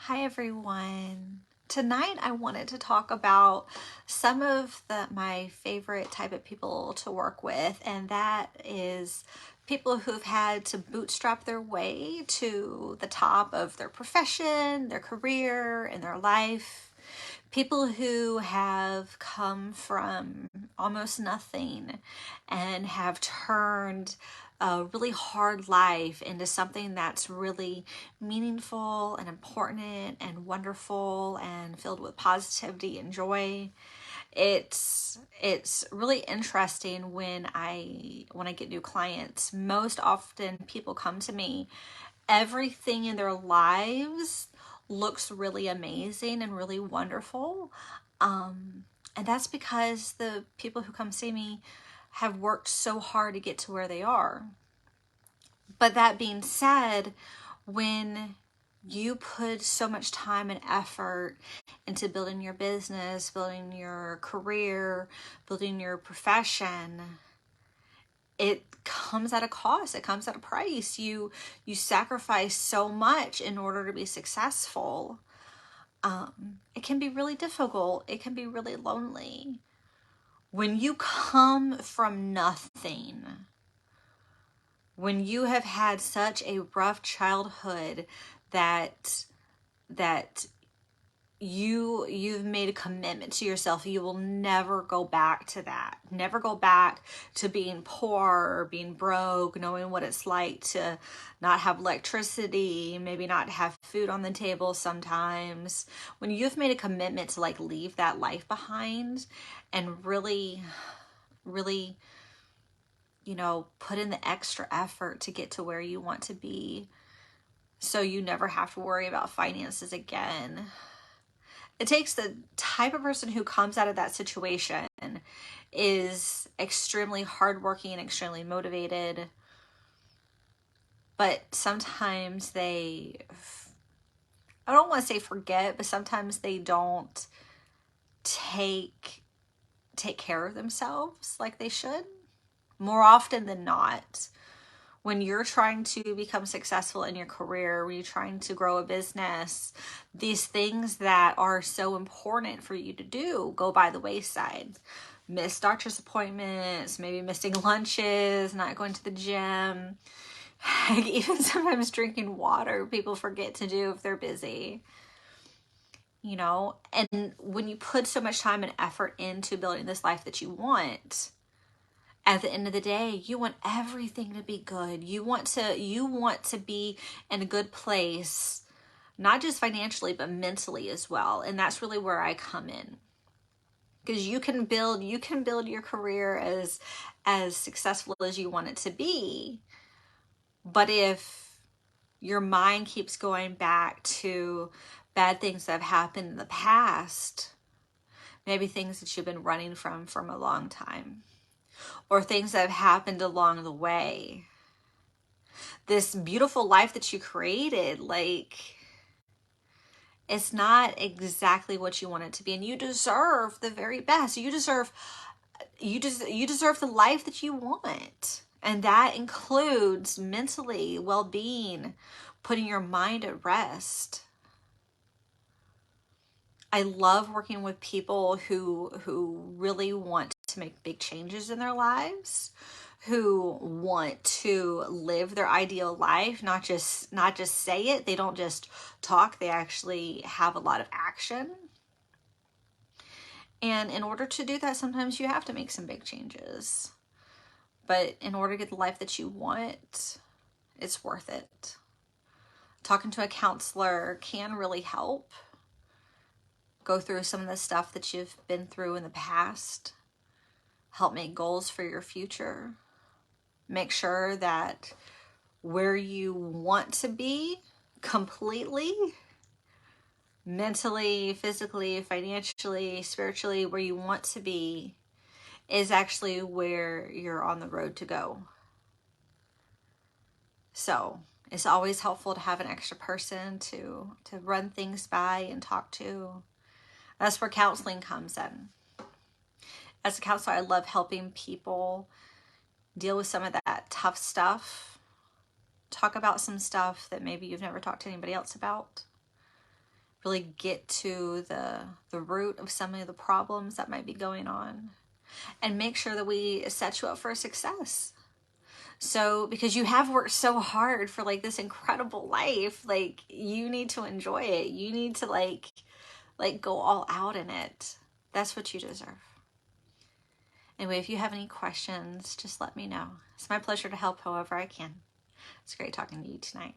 Hi everyone. Tonight I wanted to talk about some of my favorite type of people to work with, and that is people who've had to bootstrap their way to the top of their profession, their career, and their life. People who have come from almost nothing and have turned a really hard life into something that's really meaningful and important and wonderful and filled with positivity and joy. It's really interesting when I get new clients. Most often people come to me, everything in their lives looks really amazing and really wonderful. And that's because the people who come see me have worked so hard to get to where they are. But that being said, when you put so much time and effort into building your business, building your career, building your profession, it comes at a cost. It comes at a price. You sacrifice so much in order to be successful. It can be really difficult. It can be really lonely. When you come from nothing, when you have had such a rough childhood that you've made a commitment to yourself, you will never go back to that. Never go back to being poor or being broke, knowing what it's like to not have electricity, maybe not have food on the table sometimes. When you've made a commitment to leave that life behind and really put in the extra effort to get to where you want to be, so you never have to worry about finances again. It takes the type of person who comes out of that situation is extremely hardworking and extremely motivated, but sometimes I don't want to say forget, but sometimes they don't take care of themselves like they should. More often than not, when you're trying to become successful in your career, when you're trying to grow a business, these things that are so important for you to do go by the wayside. Miss doctor's appointments, maybe missing lunches, not going to the gym, even sometimes drinking water, people forget to do if they're busy. And when you put so much time and effort into building this life that you want, at the end of the day, you want everything to be good. You want to be in a good place, not just financially, but mentally as well. And that's really where I come in. Because you can build your career as successful as you want it to be. But if your mind keeps going back to bad things that have happened in the past, maybe things that you've been running from a long time, or things that have happened along the way, this beautiful life that you created, it's not exactly what you want it to be. And you deserve the very best. You deserve the life that you want. And that includes mentally well-being, putting your mind at rest. I love working with people who really want to make big changes in their lives, who want to live their ideal life, not just say it. They don't just talk, they actually have a lot of action. And in order to do that, sometimes you have to make some big changes. But in order to get the life that you want, it's worth it. Talking to a counselor can really help. Go through some of the stuff that you've been through in the past. Help make goals for your future. Make sure that where you want to be completely, mentally, physically, financially, spiritually, where you want to be is actually where you're on the road to go. So it's always helpful to have an extra person to run things by and talk to. That's where counseling comes in. As a counselor, I love helping people deal with some of that tough stuff, talk about some stuff that maybe you've never talked to anybody else about. really get to the root of some of the problems that might be going on, and make sure that we set you up for success. So, because you have worked so hard for like this incredible life, like you need to enjoy it. You need to like go all out in it. That's what you deserve. Anyway, if you have any questions, just let me know. It's my pleasure to help however I can. It's great talking to you tonight.